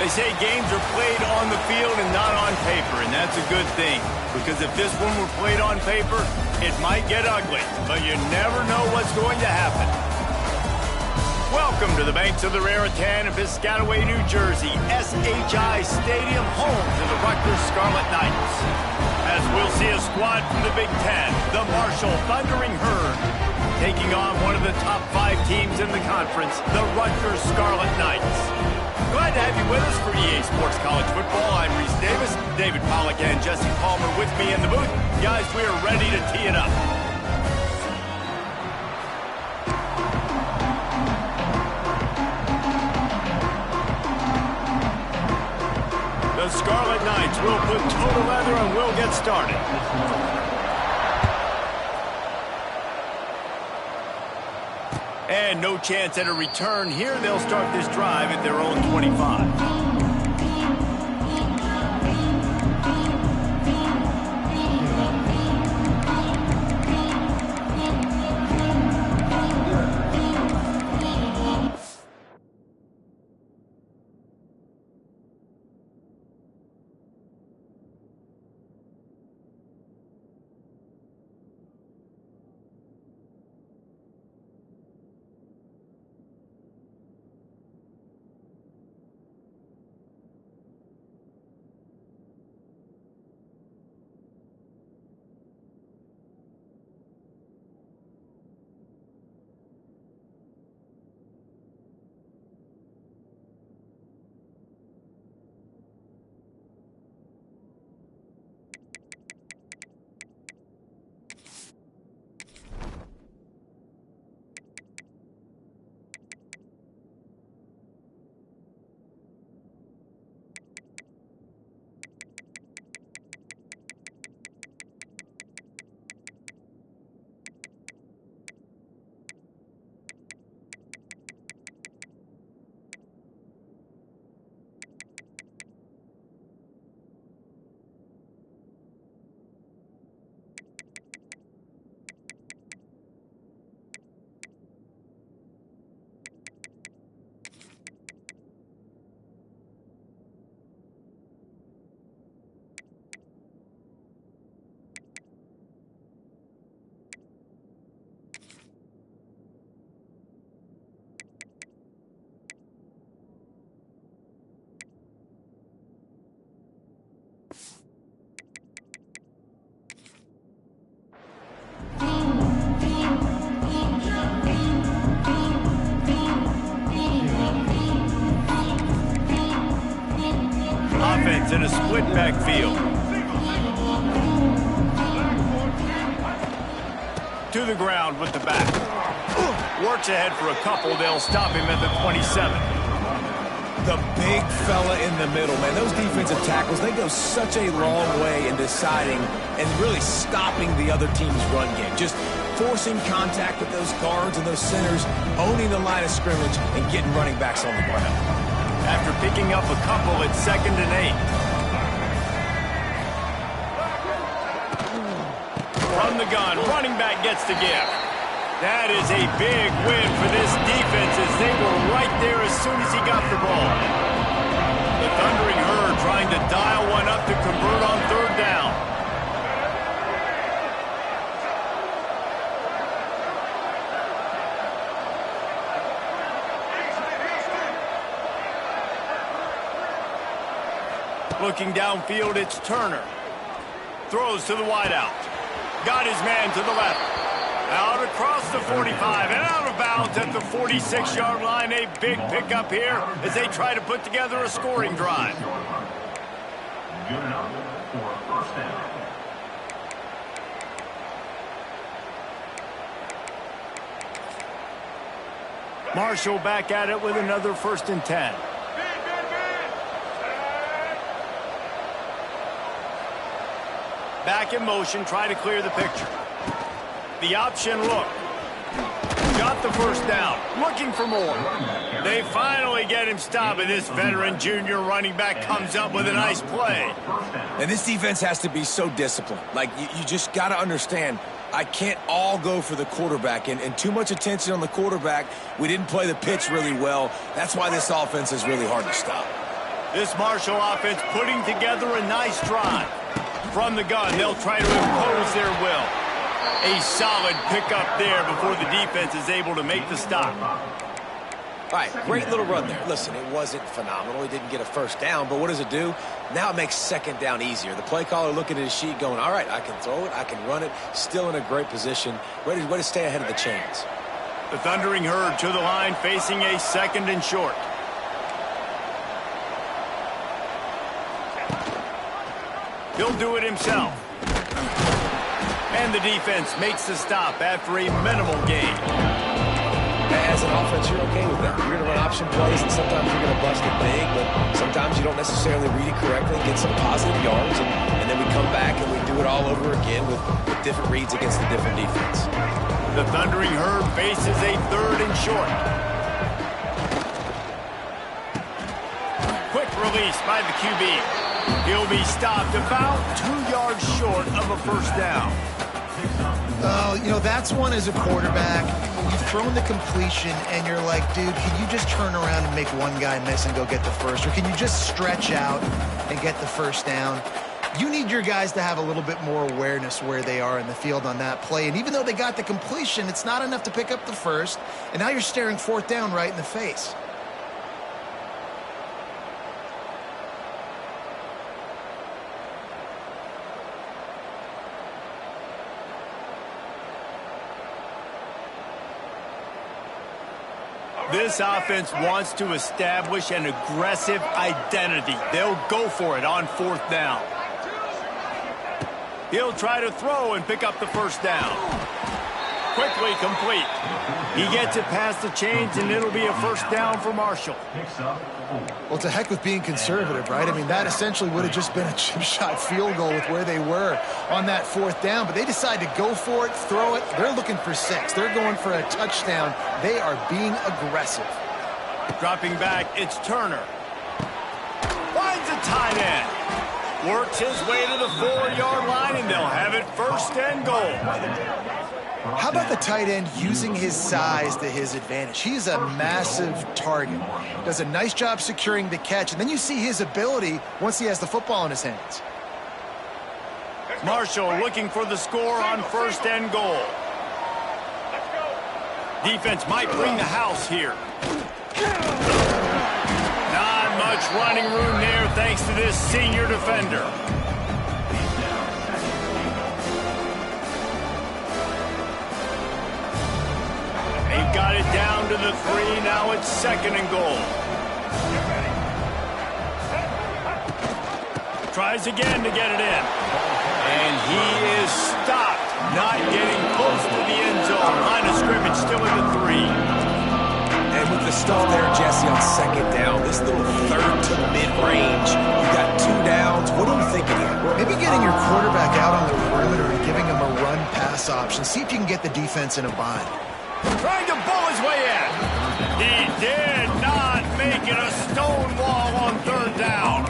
They say games are played on the field and not on paper, and that's a good thing. Because if this one were played on paper, it might get ugly, but you never know what's going to happen. Welcome to the banks of the Raritan in Piscataway, New Jersey, SHI Stadium, home to the Rutgers Scarlet Knights. As we'll see a squad from the Big Ten, the Marshall Thundering Herd, taking on one of the top 5 teams in the conference, the Rutgers Scarlet Knights. Glad to have you with us for EA Sports College Football. I'm Reese Davis, David Pollack and Jesse Palmer with me in the booth. Guys, we are ready to tee it up. The Scarlet Knights will put total leather and we'll get started. And no chance at a return here. They'll start this drive at their own 25. In a split backfield. To the ground with the back. Works ahead for a couple. They'll stop him at the 27. The big fella in the middle, man. Those defensive tackles, they go such a long way in deciding and really stopping the other team's run game. Just forcing contact with those guards and those centers, owning the line of scrimmage, and getting running backs on the ground. After picking up a couple, it's 2nd and 8. From the gun, running back gets the gift. That is a big win for this defense as they were right there as soon as he got the ball. The Thundering Herd trying to dial one up to convert on 3rd down. Looking downfield, it's Turner. Throws to the wideout. Got his man to the left. Out across the 45 and out of bounds at the 46-yard line. A big pickup here as they try to put together a scoring drive. Good enough for a 1st down. Marshall back at it with another 1st and 10. Back in motion, try to clear the picture. The option look. Got the first down. Looking for more. They finally get him stopped, and this veteran junior running back comes up with a nice play. And this defense has to be so disciplined. Like, you just got to understand, I can't all go for the quarterback, and too much attention on the quarterback. We didn't play the pitch really well. That's why this offense is really hard to stop. This Marshall offense putting together a nice drive. From the gun, they'll try to impose their will. A solid pickup there before the defense is able to make the stop. All right, great little run there. Listen, it wasn't phenomenal. He didn't get a first down, but what does it do? Now it makes second down easier. The play caller looking at his sheet going, all right, I can throw it, I can run it, still in a great position, ready to stay ahead of the chains. The Thundering Herd to the line, facing a 2nd and short. He'll do it himself. And the defense makes the stop after a minimal gain. As an offense, you're okay with that. You're going to run option plays, and sometimes you're going to bust it big, but sometimes you don't necessarily read it correctly, get some positive yards, and then we come back and we do it all over again with different reads against the different defense. The Thundering Herd faces a 3rd and short. Quick release by the QB. He'll be stopped about 2 yards short of a first down. Oh, you know, that's one as a quarterback. You've thrown the completion, and you're like, dude, can you just turn around and make one guy miss and go get the first? Or can you just stretch out and get the first down? You need your guys to have a little bit more awareness where they are in the field on that play. And even though they got the completion, it's not enough to pick up the first. And now you're staring 4th down right in the face. This offense wants to establish an aggressive identity. They'll go for it on 4th down. He'll try to throw and pick up the first down. Quickly complete. He gets it past the chains, and it'll be a first down for Marshall. Well, to heck with being conservative, right? I mean, that essentially would have just been a chip shot field goal with where they were on that 4th down. But they decide to go for it, throw it. They're looking for 6. They're going for a touchdown. They are being aggressive. Dropping back, it's Turner. Finds a tight end. Works his way to the 4-yard line, and they'll have it 1st and goal. How about the tight end using his size to his advantage? He's a massive target. Does a nice job securing the catch, and then you see his ability once he has the football in his hands. Marshall looking for the score on 1st and goal. Defense might bring the house here. Not much running room there thanks to this senior defender. They've got it down to the 3. Now it's 2nd and goal. Tries again to get it in. And he is stopped. Not getting close to the end zone. Line of scrimmage still in the 3. And with the stuff there, Jesse, on 2nd down, this little 3rd to mid-range, you got 2 downs. What are you thinking here? Maybe getting your quarterback out on the perimeter and giving him a run-pass option. See if you can get the defense in a bind. Trying to bull his way in. He did not make it a stone wall on 3rd down.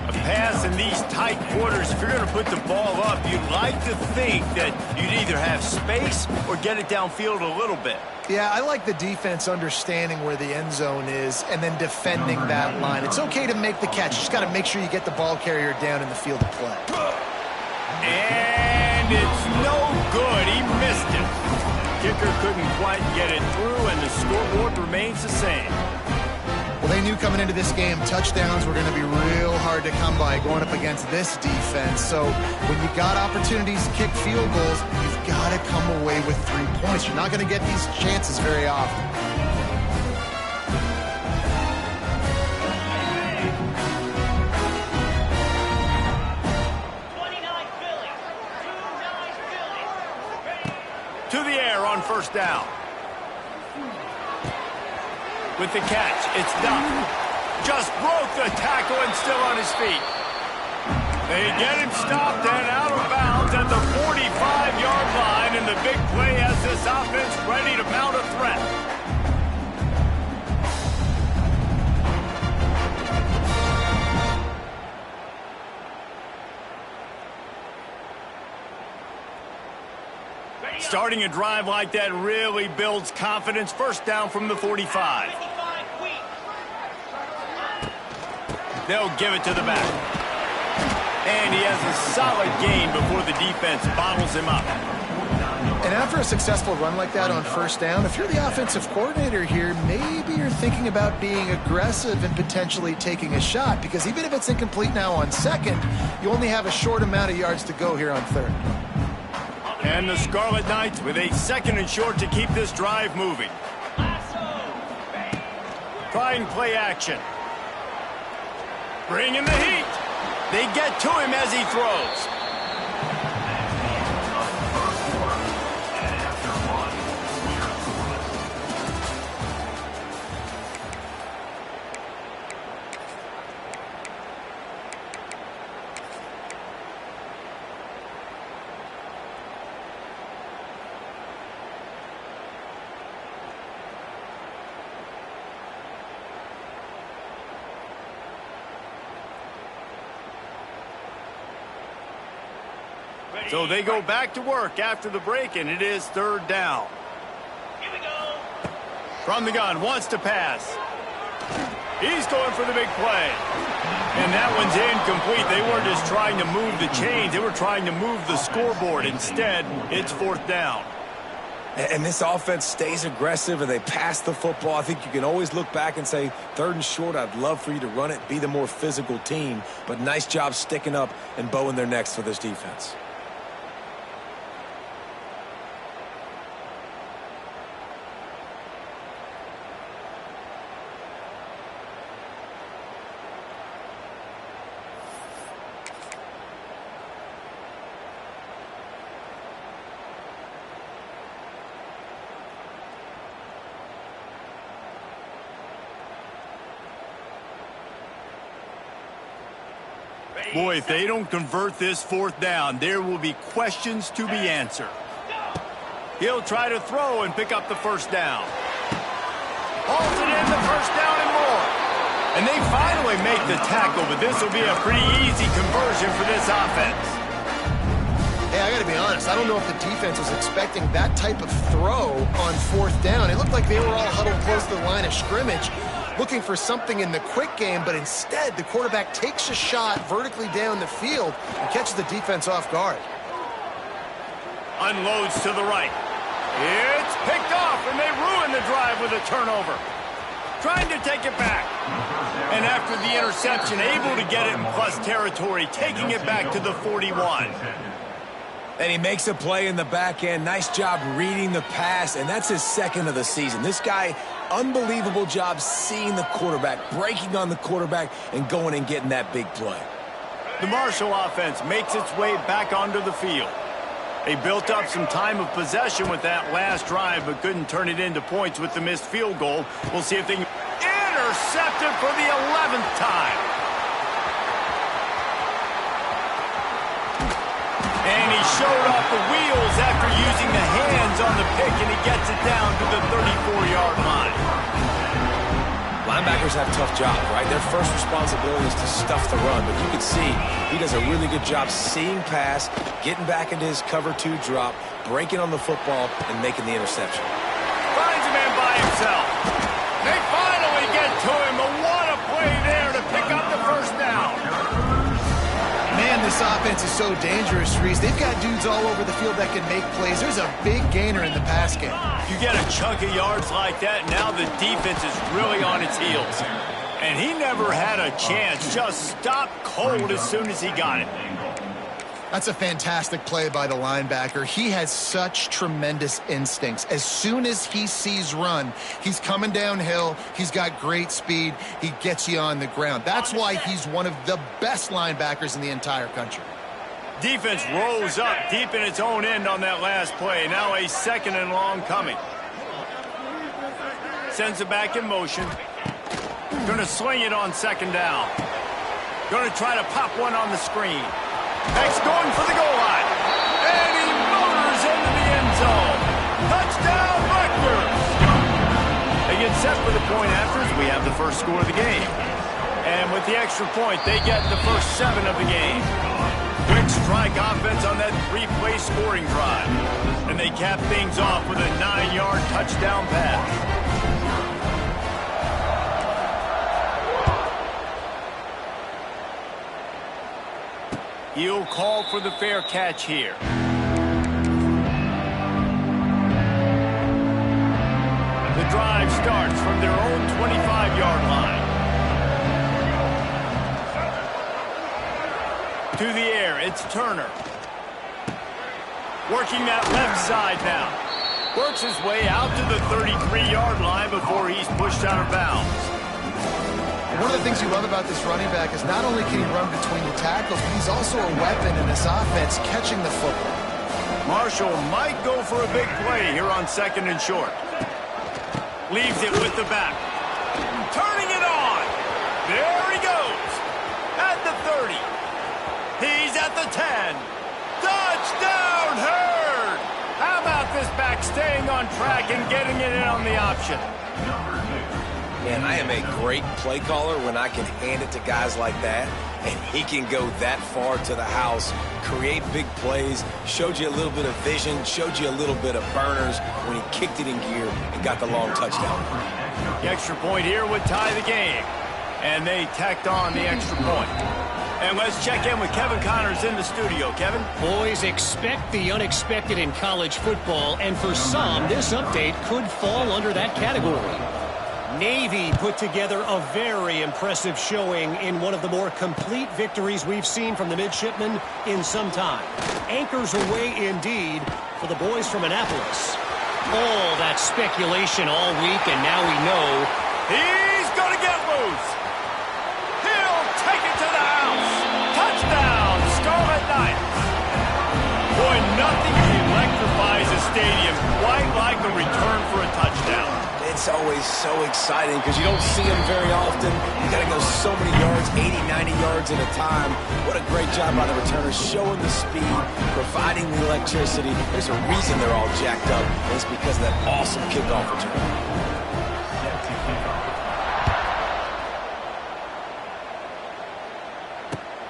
A pass in these tight quarters, if you're going to put the ball up, you'd like to think that you'd either have space or get it downfield a little bit. Yeah, I like the defense understanding where the end zone is and then defending that line. It's okay to make the catch. You just got to make sure you get the ball carrier down in the field of play. And it's no good. He missed it. Kicker couldn't quite get it through, and the scoreboard remains the same. Well, they knew coming into this game touchdowns were going to be real hard to come by going up against this defense. So when you got opportunities to kick field goals, you've got to come away with 3 points. You're not going to get these chances very often. To the air on 1st down. With the catch, it's Duff. Just broke the tackle and still on his feet. They get him stopped and out of bounds at the 45-yard line, and the big play has this offense ready to mount a threat. Starting a drive like that really builds confidence. First down from the 45. They'll give it to the back. And he has a solid gain before the defense bottles him up. And after a successful run like that on first down, if you're the offensive coordinator here, maybe you're thinking about being aggressive and potentially taking a shot, because even if it's incomplete now on second, you only have a short amount of yards to go here on third. And the Scarlet Knights with a second and short to keep this drive moving. Trying play action. Bringing the heat. They get to him as he throws. So they go back to work after the break, and it is third down. Here we go. From the gun, wants to pass. He's going for the big play. And that one's incomplete. They weren't just trying to move the chains. They were trying to move the scoreboard. Instead, it's fourth down. And this offense stays aggressive, and they pass the football. I think you can always look back and say, third and short, I'd love for you to run it, be the more physical team. But nice job sticking up and bowing their necks for this defense. Boy, if they don't convert this fourth down, there will be questions to be answered. He'll try to throw and pick up the first down. Hauls it in, the first down and more. And they finally make the tackle, but this will be a pretty easy conversion for this offense. Hey, I got to be honest, I don't know if the defense was expecting that type of throw on fourth down. It looked like they were all huddled close to the line of scrimmage, looking for something in the quick game, but instead the quarterback takes a shot vertically down the field and catches the defense off guard. Unloads to the right. It's picked off, and they ruin the drive with a turnover. Trying to take it back. And after the interception, able to get it in plus territory, taking it back to the 41. And he makes a play in the back end. Nice job reading the pass, and that's his second of the season. This guy, unbelievable job seeing the quarterback, breaking on the quarterback, and going and getting that big play. The Marshall offense makes its way back onto the field. They built up some time of possession with that last drive, but couldn't turn it into points with the missed field goal. We'll see if they can intercept it for the 11th time. And he showed off the wheels after using the hands on the pick, and he gets it down to the 34-yard line. Linebackers have tough jobs, right? Their first responsibility is to stuff the run, but you can see he does a really good job seeing pass, getting back into his cover two drop, breaking on the football, and making the interception. Finds a man by himself. They finally get to him, but what a play there to pick up the first down. Man, this offense is so dangerous, Reese. They've got dudes all over the field that can make plays. There's a big gainer in the pass game. You get a chunk of yards like that, now the defense is really on its heels. And he never had a chance, just stopped cold as soon as he got it. That's a fantastic play by the linebacker. He has such tremendous instincts. As soon as he sees run, he's coming downhill. He's got great speed. He gets you on the ground. That's why he's one of the best linebackers in the entire country. Defense rose up deep in its own end on that last play. Now a second and long coming. Sends it back in motion. Going to swing it on second down. Going to try to pop one on the screen. Next, going for the goal line. And he motors into the end zone. Touchdown, Rutgers! They get set for the point after as we have the first score of the game. And with the extra point, they get the first 7 of the game. Quick strike offense on that 3-play scoring drive. And they cap things off with a 9-yard touchdown pass. He'll call for the fair catch here. The drive starts from their own 25-yard line. To the air, it's Turner. Working that left side now. Works his way out to the 33-yard line before he's pushed out of bounds. One of the things you love about this running back is not only can he run between the tackles, but he's also a weapon in this offense catching the football. Marshall might go for a big play here on 2nd and short. Leaves it with the back. Turning it on. There he goes. At the 30. He's at the 10. Touchdown, Herd! How about this back staying on track and getting it in on the option? Man, I am a great play caller when I can hand it to guys like that, and he can go that far to the house, create big plays, showed you a little bit of vision, showed you a little bit of burners when he kicked it in gear and got the long touchdown. The extra point here would tie the game, and they tacked on the extra point. And let's check in with Kevin Connors in the studio. Kevin? Boys, expect the unexpected in college football, and for some, this update could fall under that category. Navy put together a very impressive showing in one of the more complete victories we've seen from the midshipmen in some time. Anchors away indeed for the boys from Annapolis. All that speculation all week, and now we know he's going to get loose. He'll take it to the house. Touchdown, Scarlet Knights. Boy, nothing electrifies a stadium quite like a return for a touchdown. It's always so exciting because you don't see them very often. You got to go so many yards, 80, 90 yards at a time. What a great job by the returners, showing the speed, providing the electricity. There's a reason they're all jacked up, and it's because of that awesome kickoff return.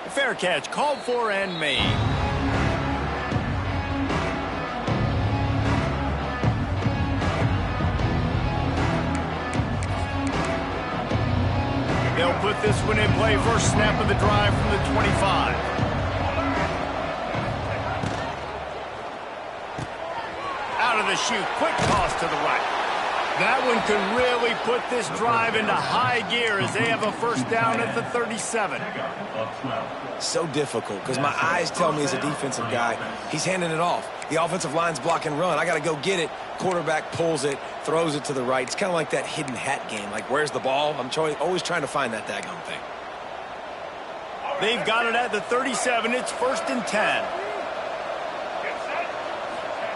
Fair catch called for and made. They'll put this one in play. First snap of the drive from the 25. Out of the chute. Quick toss to the right. That one can really put this drive into high gear as they have a first down at the 37. So difficult because my eyes tell me as a defensive guy, he's handing it off. The offensive line's block and run. I got to go get it. Quarterback pulls it, throws it to the right. It's kind of like that hidden hat game. Like, where's the ball? I'm always trying to find that daggone thing. They've got it at the 37. It's 1st and 10.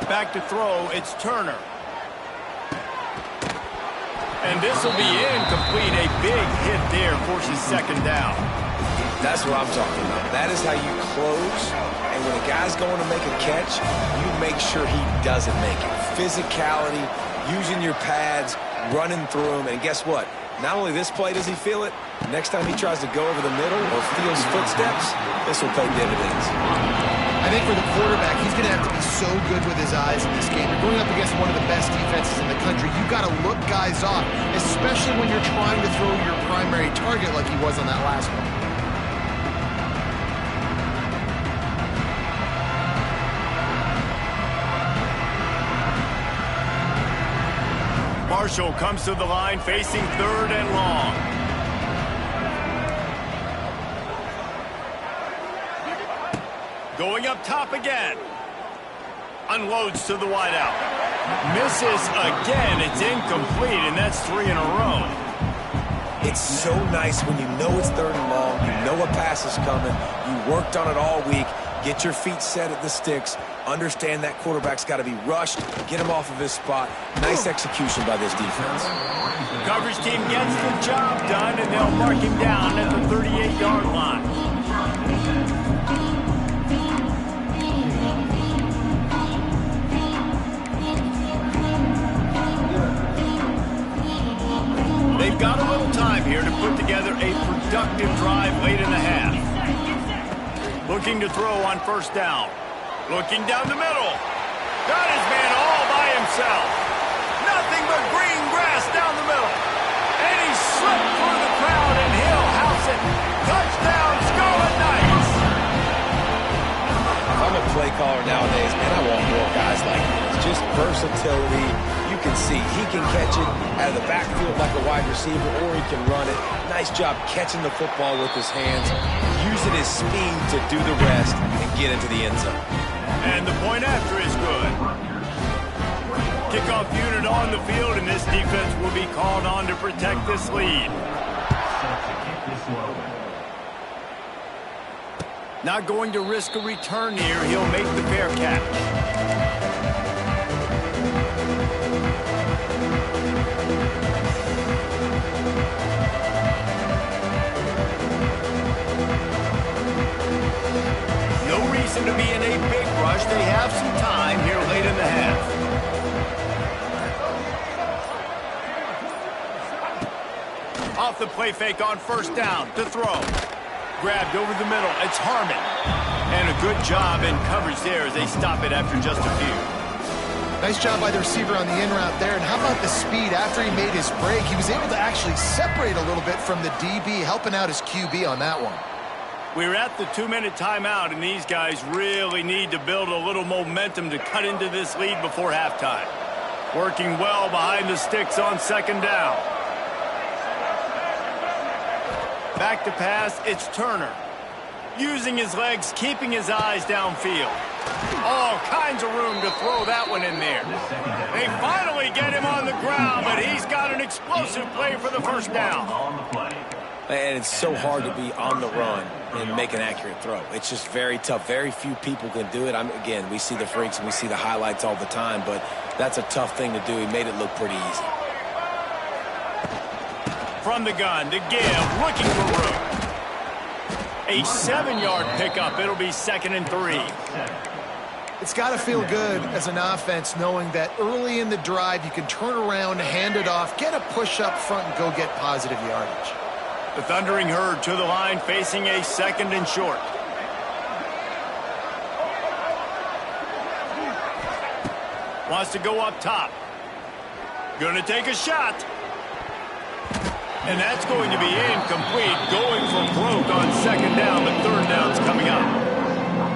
Back to throw. It's Turner. And this will be incomplete. A big hit there forces 2nd down. That's what I'm talking about. That is how you close. And when a guy's going to make a catch, you make sure he doesn't make it. Physicality, using your pads, running through them. And guess what? Not only this play does he feel it, next time he tries to go over the middle or feels footsteps, this will pay dividends. I think for the quarterback, he's going to have to be so good with his eyes in this game. You're going up against one of the best defenses in the country. You've got to look guys off, especially when you're trying to throw your primary target like he was on that last one. Marshall comes to the line facing 3rd and long. Going up top again. Unloads to the wideout. Misses again. It's incomplete, and that's 3 in a row. It's so nice when you know it's 3rd and long, you know a pass is coming, you worked on it all week, get your feet set at the sticks, understand that quarterback's got to be rushed, get him off of his spot. Nice execution by this defense. Coverage team gets the job done, and they'll mark him down at the 38-yard line. got a little time here to put together a productive drive late in the half. Looking to throw on first down. Looking down the middle. Got his man all by himself. Nothing but green grass down the middle. And he slipped through the crowd, and he'll house it. Touchdown, Scarlet Knights. If I'm a play caller nowadays, man, I want more guys like this. Just versatility. You can see he can catch it out of the backfield like a wide receiver, or he can run it. Nice job catching the football with his hands, using his speed to do the rest and get into the end zone. And the point after is good. Kickoff unit on the field, and this defense will be called on to protect this lead. Not going to risk a return here. He'll make the fair catch. To be in a big rush. They have some time here late in the half. Off the play fake on first down to throw. Grabbed over the middle. It's Harmon. And a good job in coverage there as they stop it after just a few. Nice job by the receiver on the in route there. And how about the speed after he made his break? He was able to actually separate a little bit from the DB, helping out his QB on that one. We're at the 2-minute timeout, and these guys really need to build a little momentum to cut into this lead before halftime. Working well behind the sticks on second down. Back to pass, it's Turner. Using his legs, keeping his eyes downfield. All kinds of room to throw that one in there. They finally get him on the ground, but he's got an explosive play for the first down. And it's so hard to be on the run and make an accurate throw. It's just very tough. Very few people can do it. Again, we see the freaks and we see the highlights all the time, but that's a tough thing to do. He made it look pretty easy. From the gun to give, looking for room. A 7-yard pickup. It'll be 2nd and 3. It's got to feel good as an offense knowing that early in the drive you can turn around, hand it off, get a push up front, and go get positive yardage. The Thundering Herd to the line, facing a 2nd and short. Wants to go up top. Going to take a shot. And that's going to be incomplete. Going for broke on 2nd down, but 3rd down's coming up.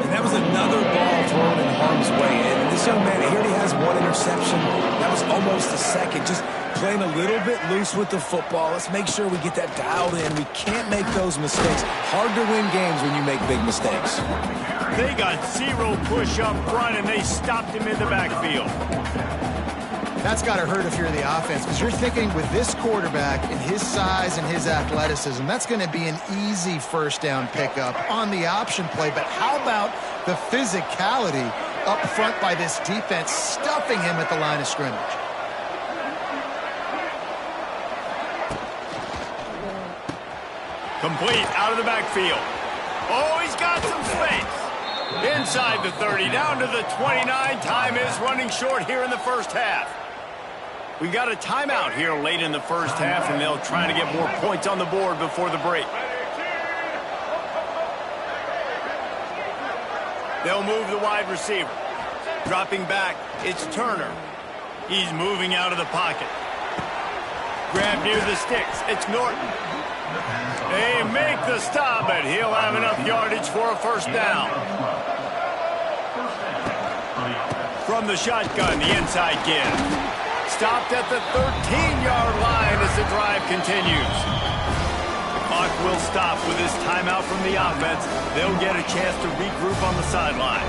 And that was another ball thrown in harm's way. And this young man, he already has 1 interception. That was almost a second. Just playing a little bit loose with the football. Let's make sure we get that dialed in. We can't make those mistakes. Hard to win games when you make big mistakes. They got 0 push up front, and they stopped him in the backfield. That's got to hurt if you're the offense, because you're thinking with this quarterback and his size and his athleticism, that's going to be an easy first down pickup on the option play. But how about the physicality up front by this defense, stuffing him at the line of scrimmage? Complete out of the backfield. Oh, he's got some space. Inside the 30, down to the 29. Time is running short here in the first half. We've got a timeout here late in the first half, and they'll try to get more points on the board before the break. They'll move the wide receiver. Dropping back, it's Turner. He's moving out of the pocket. Grab near the sticks, it's Norton. They make the stop, but he'll have enough yardage for a first down. From the shotgun, the inside give. Stopped at the 13-yard line as the drive continues. The clock will stop with this timeout from the offense. They'll get a chance to regroup on the sideline.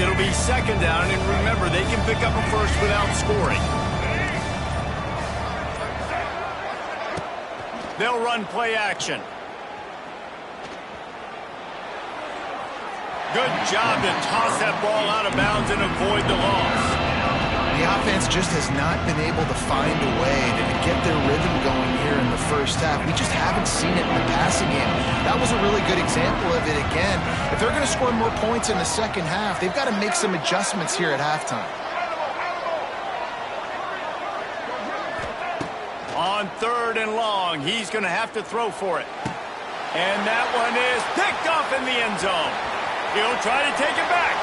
It'll be 2nd down, and remember, they can pick up a first without scoring. They'll run play action. Good job to toss that ball out of bounds and avoid the loss. The offense just has not been able to find a way to get their rhythm going here in the first half. We just haven't seen it in the passing game. That was a really good example of it again. If they're going to score more points in the second half, they've got to make some adjustments here at halftime. On 3rd and long, he's going to have to throw for it. And that one is picked off in the end zone. He'll try to take it back.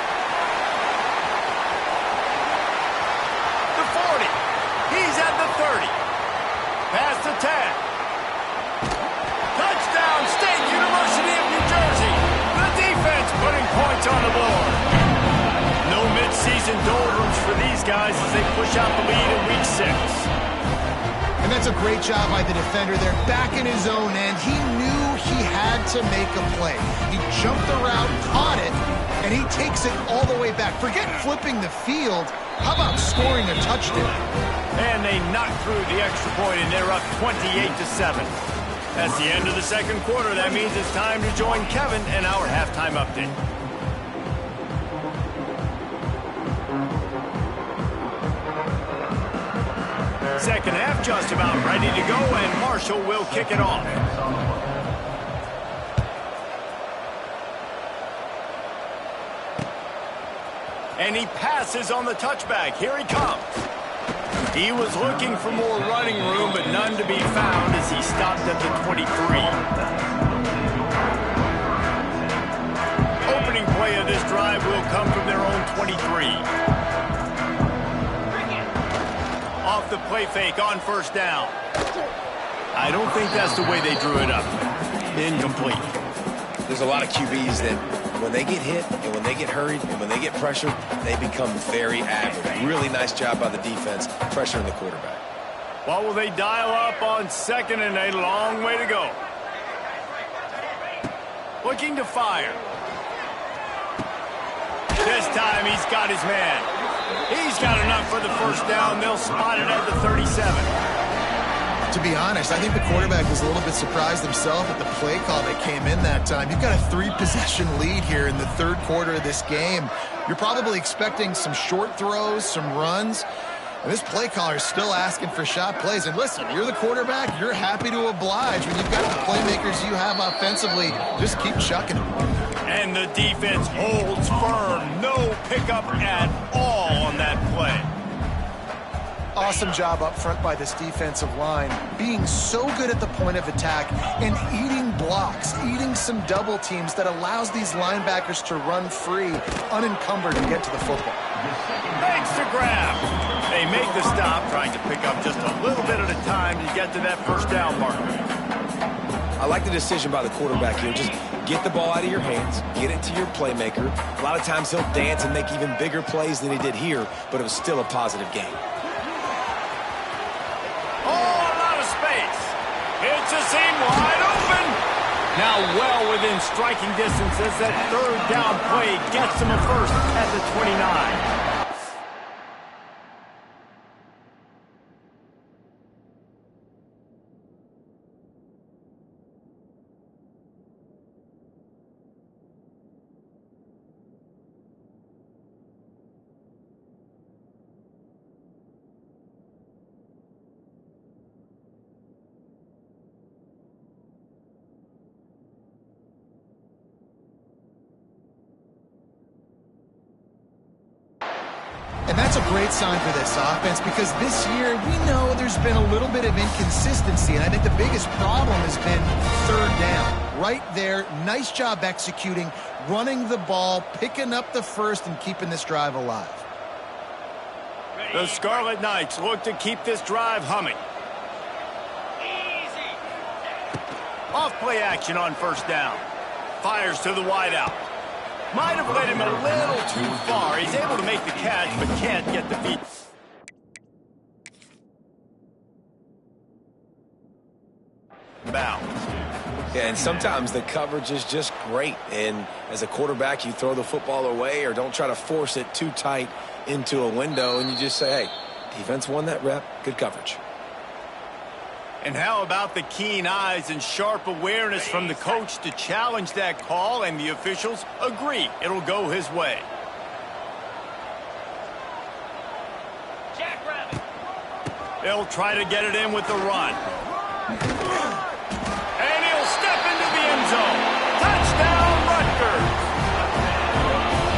The 40. He's at the 30. Past the 10. Touchdown, State University of New Jersey. The defense putting points on the board. No mid-season doldrums for these guys as they push out the lead in Week 6. And that's a great job by the defender there, back in his own end. He knew he had to make a play. He jumped the route, caught it, and he takes it all the way back. Forget flipping the field. How about scoring a touchdown? And they knocked through the extra point, and they're up 28-7. That's the end of the second quarter. That means it's time to join Kevin and our halftime update. Second half just about ready to go, and Marshall will kick it off. And he passes on the touchback. Here he comes. He was looking for more running room, but none to be found as he stopped at the 23. Opening play of this drive will come from their own 23. Off the play fake on first down. I don't think that's the way they drew it up. Incomplete. There's a lot of QBs that when they get hit and when they get hurried and when they get pressured, they become very average. Really nice job by the defense pressuring the quarterback. What will they dial up on 2nd and a long way to go? Looking to fire. This time he's got his man. He's got enough for the first down. They'll spot it at the 37. To be honest, I think the quarterback was a little bit surprised himself at the play call that came in that time. You've got a 3-possession lead here in the third quarter of this game. You're probably expecting some short throws, some runs. And this play caller is still asking for shot plays. And listen, you're the quarterback. You're happy to oblige. When you've got the playmakers you have offensively, just keep chucking them. And the defense holds firm. No pickup at all on that play. Awesome job up front by this defensive line, being so good at the point of attack and eating blocks, eating some double teams that allows these linebackers to run free, unencumbered, and get to the football. Thanks to grab. They make the stop, trying to pick up just a little bit at a time to get to that first down marker. I like the decision by the quarterback here. Just get the ball out of your hands, get it to your playmaker. A lot of times he'll dance and make even bigger plays than he did here, but it was still a positive game. Oh, a lot of space. It's a seam wide open. Now well within striking distance as that third down play gets him a first at the 29. And that's a great sign for this offense because this year we know there's been a little bit of inconsistency, and I think the biggest problem has been third down. Right there, nice job executing, running the ball, picking up the first, and keeping this drive alive. The Scarlet Knights look to keep this drive humming. Off play action on first down. Fires to the wideout. Might have led him a little too far. He's able to make the catch, but can't get the feet. Bounce. Yeah, and sometimes the coverage is just great. And as a quarterback, you throw the football away or don't try to force it too tight into a window, and you just say, hey, defense won that rep. Good coverage. And how about the keen eyes and sharp awareness from the coach to challenge that call, and the officials agree it'll go his way. They'll try to get it in with the run. And he'll step into the end zone. Touchdown, Rutgers.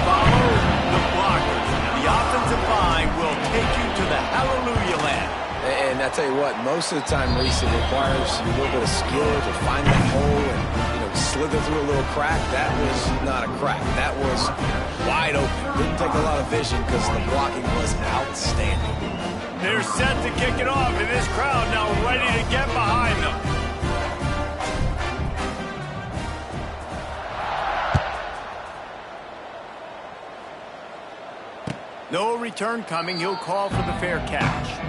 Follow the blockers. The offensive line will take you to the hallelujah land. And I tell you what, most of the time, Reese, it requires a little bit of skill to find that hole and, slither through a little crack. That was not a crack. That was wide open. Didn't take a lot of vision because the blocking was outstanding. They're set to kick it off, and this crowd now ready to get behind them. No return coming. He'll call for the fair catch.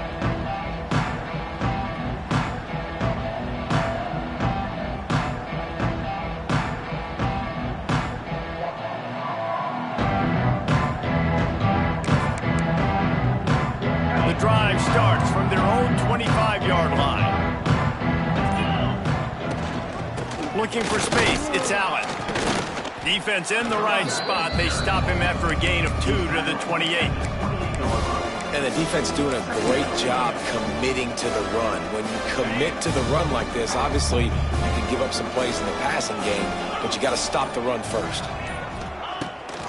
The drive starts from their own 25-yard line. Looking for space, it's Allen. Defense in the right spot. They stop him after a gain of 2 to the 28. And the defense doing a great job committing to the run. When you commit to the run like this, obviously you can give up some plays in the passing game, but you got to stop the run first.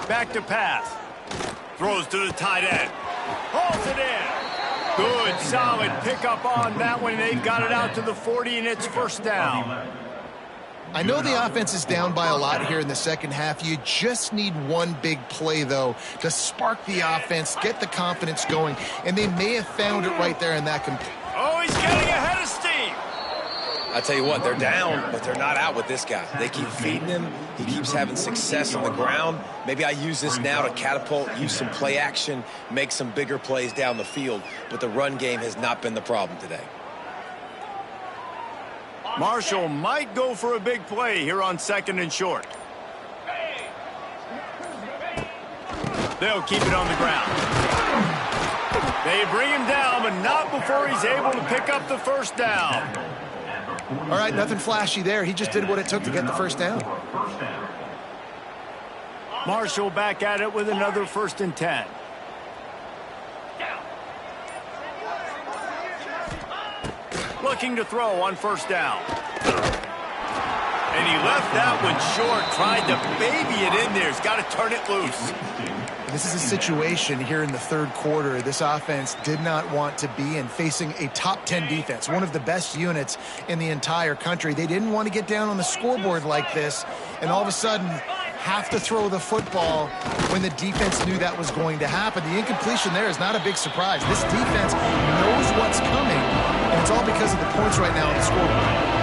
Back to pass. Throws to the tight end. Hauls it in. Good, solid pickup on that one. They've got it out to the 40, and it's first down. I know the offense is down by a lot here in the second half. You just need one big play, though, to spark the offense, get the confidence going, and they may have found it right there in that complete. Oh, he's getting ahead of steam. I tell you what, they're down, but they're not out with this guy. They keep feeding him. He keeps having success on the ground. Maybe I use this now to catapult, use some play action, make some bigger plays down the field, but the run game has not been the problem today. Marshall might go for a big play here on 2nd and short. They'll keep it on the ground. They bring him down, but not before he's able to pick up the first down. All right, nothing flashy there. He just did what it took to get the first down. Marshall back at it with another 1st and 10. Looking to throw on 1st down. And he left that one short, tried to baby it in there. He's got to turn it loose. This is a situation here in the third quarter this offense did not want to be in, facing a top 10 defense, one of the best units in the entire country. They didn't want to get down on the scoreboard like this, and all of a sudden have to throw the football when the defense knew that was going to happen. The incompletion there is not a big surprise. This defense knows what's coming, and it's all because of the points right now on the scoreboard.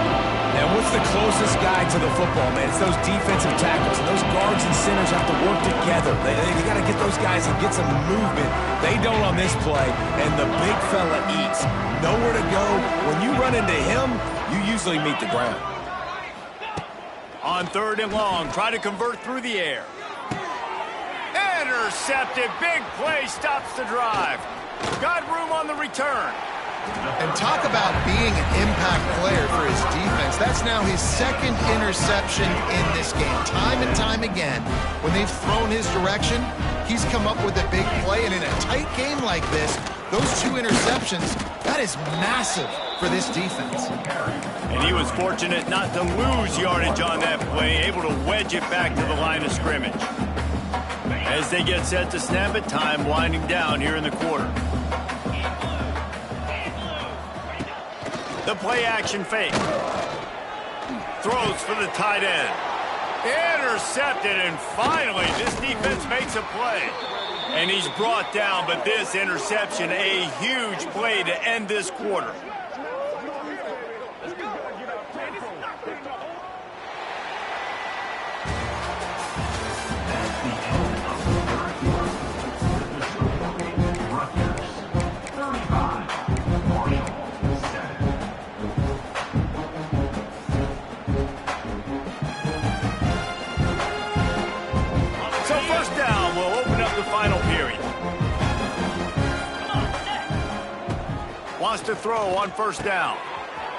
And what's the closest guy to the football, man? It's those defensive tackles. And those guards and centers have to work together. They got to get those guys and get some movement. They don't on this play, and the big fella eats. Nowhere to go. When you run into him, you usually meet the ground. On 3rd and long, try to convert through the air. Intercepted. Big play stops the drive. Got room on the return. And talk about being an impact player for his defense. That's now his 2nd interception in this game. Time and time again, when they've thrown his direction, he's come up with a big play. And in a tight game like this, those 2 interceptions, that is massive for this defense. And he was fortunate not to lose yardage on that play, able to wedge it back to the line of scrimmage. As they get set to snap it, time winding down here in the quarter. The play action fake. Throws for the tight end. Intercepted, and finally this defense makes a play. And he's brought down, but this interception, a huge play to end this quarter. Final period. Wants to throw on 1st down.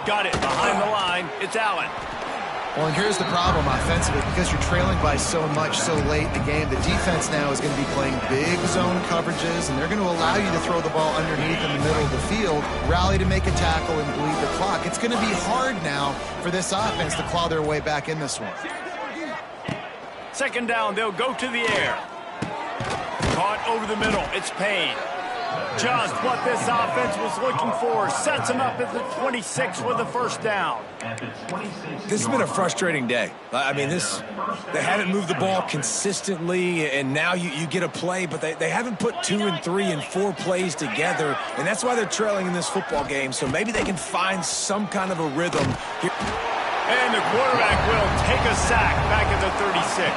Got it behind the line. It's Allen. Well, and here's the problem offensively. Because you're trailing by so much so late in the game, the defense now is going to be playing big zone coverages, and they're going to allow you to throw the ball underneath in the middle of the field, rally to make a tackle, and bleed the clock. It's going to be hard now for this offense to claw their way back in this one. Second down, they'll go to the air. Caught over the middle. It's Payne. Just what this offense was looking for. Sets him up at the 26 with a first down. This has been a frustrating day. I mean, they haven't moved the ball consistently, and now you get a play, but they haven't put 2 and 3 and 4 plays together, and that's why they're trailing in this football game. So maybe they can find some kind of a rhythm here. And the quarterback will take a sack back at the 36.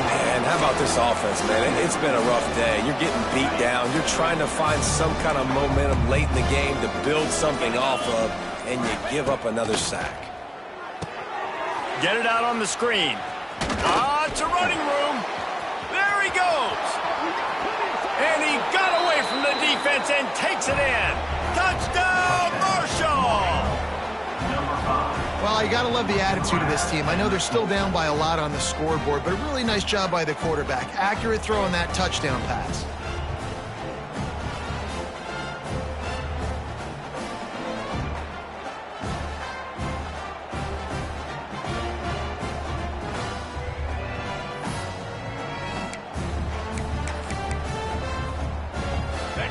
Man, how about this offense, man? It's been a rough day. You're getting beat down. You're trying to find some kind of momentum late in the game to build something off of, and you give up another sack. Get it out on the screen. It's a running room. There he goes. And he got away from the defense and takes it in. Touchdown, Marshall! Well, you got to love the attitude of this team. I know they're still down by a lot on the scoreboard, but a really nice job by the quarterback. Accurate throw on that touchdown pass.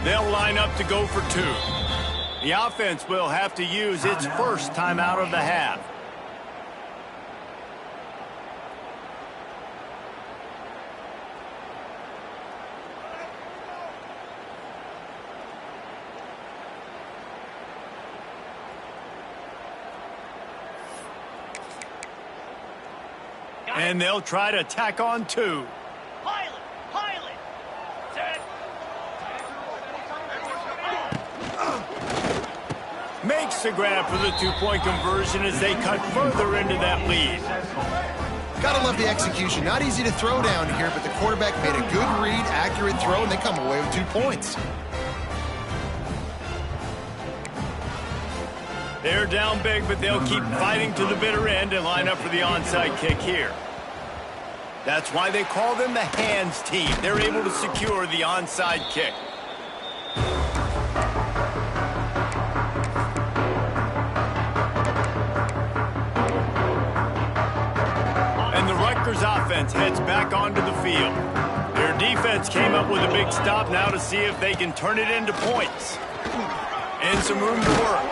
They'll line up to go for 2. The offense will have to use its first time out of the half. And they'll try to tack on 2. Makes the grab for the 2-point conversion as they cut further into that lead. Gotta love the execution. Not easy to throw down here, but the quarterback made a good read, accurate throw, and they come away with 2 points. They're down big, but they'll keep fighting to the bitter end and line up for the onside kick here. That's why they call them the hands team. They're able to secure the onside kick. Offense heads back onto the field. Their defense came up with a big stop now to see if they can turn it into points. And some room to work.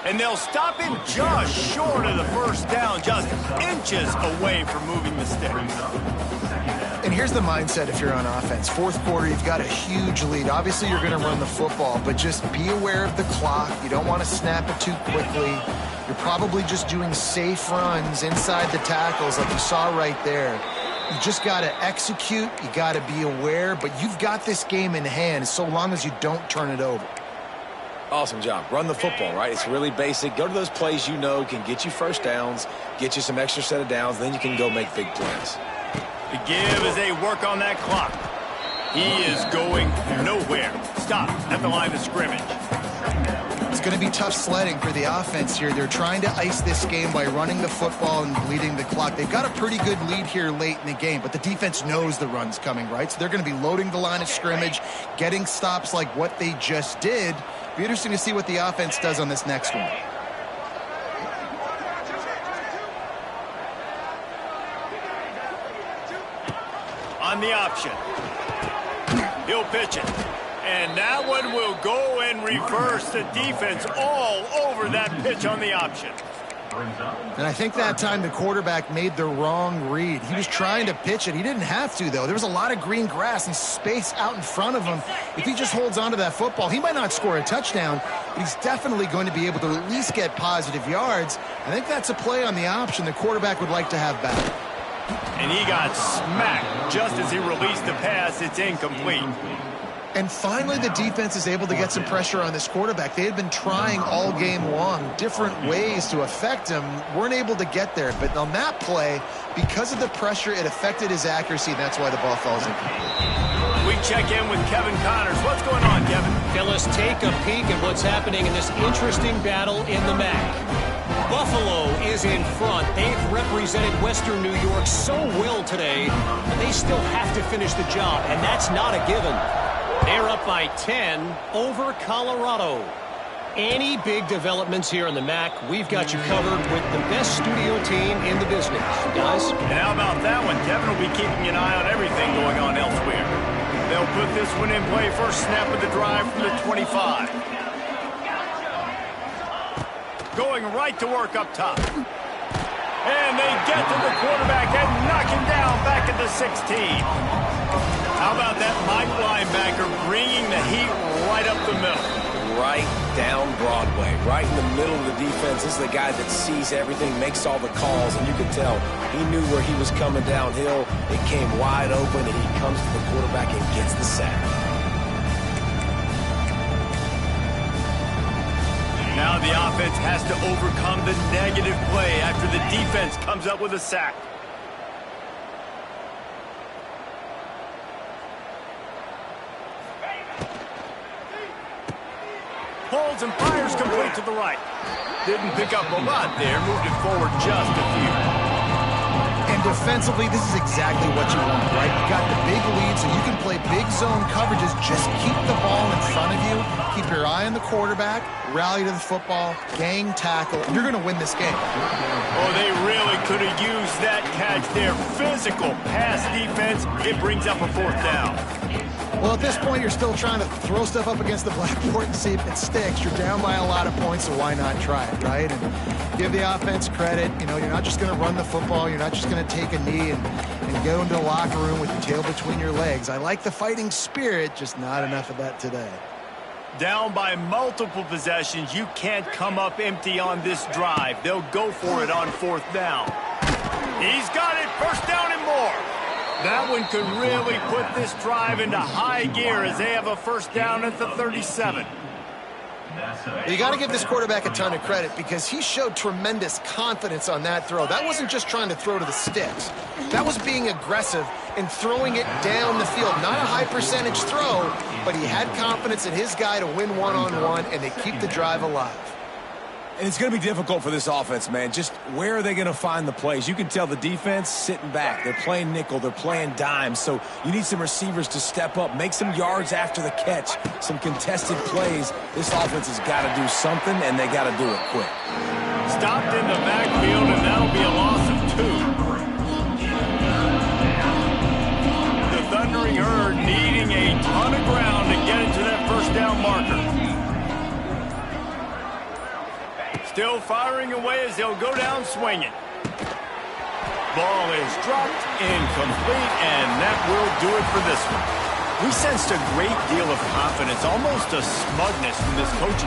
And they'll stop him just short of the first down, just inches away from moving the sticks. And here's the mindset if you're on offense. Fourth quarter, you've got a huge lead. Obviously, you're going to run the football, but just be aware of the clock. You don't want to snap it too quickly. You're probably just doing safe runs inside the tackles like you saw right there. You just got to execute. You got to be aware, but you've got this game in hand so long as you don't turn it over. Awesome job. Run the football, right? It's really basic. Go to those plays you know can get you first downs, get you some extra set of downs, then you can go make big plays. The give as they work on that clock. He is going nowhere. Stop at the line of scrimmage. It's going to be tough sledding for the offense here. They're trying to ice this game by running the football and bleeding the clock. They've got a pretty good lead here late in the game, but the defense knows the run's coming, right? So they're going to be loading the line of scrimmage, getting stops like what they just did. Be interesting to see what the offense does on this next one. On the option. He'll pitch it. And that one will go and reverse the defense all over that pitch on the option. And I think that time the quarterback made the wrong read. He was trying to pitch it. He didn't have to, though. There was a lot of green grass and space out in front of him. If he just holds on to that football, he might not score a touchdown, but he's definitely going to be able to at least get positive yards. I think that's a play on the option the quarterback would like to have back. And he got smacked just as he released the pass. It's incomplete. And finally, the defense is able to get some pressure on this quarterback. They had been trying all game long different ways to affect him. Weren't able to get there. But on that play, because of the pressure, it affected his accuracy, and that's why the ball falls in. We check in with Kevin Connors. What's going on, Kevin? Okay, let's take a peek at what's happening in this interesting battle in the MAC. Buffalo is in front. They've represented Western New York so well today, but they still have to finish the job, and that's not a given. They're up by 10 over Colorado. Any big developments here in the MAC, we've got you covered with the best studio team in the business. Guys? And how about that one? Devin will be keeping an eye on everything going on elsewhere. They'll put this one in play. First snap of the drive from the 25. Going right to work up top. And they get to the quarterback and knock him down back at the 16. How about that Mike linebacker bringing the heat right up the middle? Right down Broadway, right in the middle of the defense. This is the guy that sees everything, makes all the calls, and you could tell he knew where he was coming downhill. It came wide open, and he comes to the quarterback and gets the sack. Now the offense has to overcome the negative play after the defense comes up with a sack. Pulls and fires complete to the right. Didn't pick up a lot there. Moved it forward just a few. And defensively, this is exactly what you want, right? You got the big lead, so you can play big zone coverages. Just keep the ball in front of you. Keep your eye on the quarterback. Rally to the football. Gang tackle. You're going to win this game. Oh, they really could have used that catch there. Physical pass defense. It brings up a fourth down. Well, at this point, you're still trying to throw stuff up against the blackboard and see if it sticks. You're down by a lot of points, so why not try it, right? And give the offense credit. You know, you're not just going to run the football. You're not just going to take a knee and go into the locker room with your tail between your legs. I like the fighting spirit, just not enough of that today. Down by multiple possessions, you can't come up empty on this drive. They'll go for it on fourth down. He's got it, first down and more. That one could really put this drive into high gear as they have a first down at the 37. You got to give this quarterback a ton of credit because he showed tremendous confidence on that throw. That wasn't just trying to throw to the sticks. That was being aggressive and throwing it down the field. Not a high percentage throw, but he had confidence in his guy to win one-on-one, and they keep the drive alive. And it's going to be difficult for this offense, man. Just where are they going to find the plays? You can tell the defense sitting back. They're playing nickel. They're playing dime. So you need some receivers to step up, make some yards after the catch, some contested plays. This offense has got to do something, and they got to do it quick. Stopped in the backfield, and that'll be a loss of 2. The Thundering Herd needing a ton of ground to get into that first down marker. Still firing away as they'll go down swinging. Ball is dropped, incomplete, and that will do it for this one. We sensed a great deal of confidence, almost a smugness from this coaching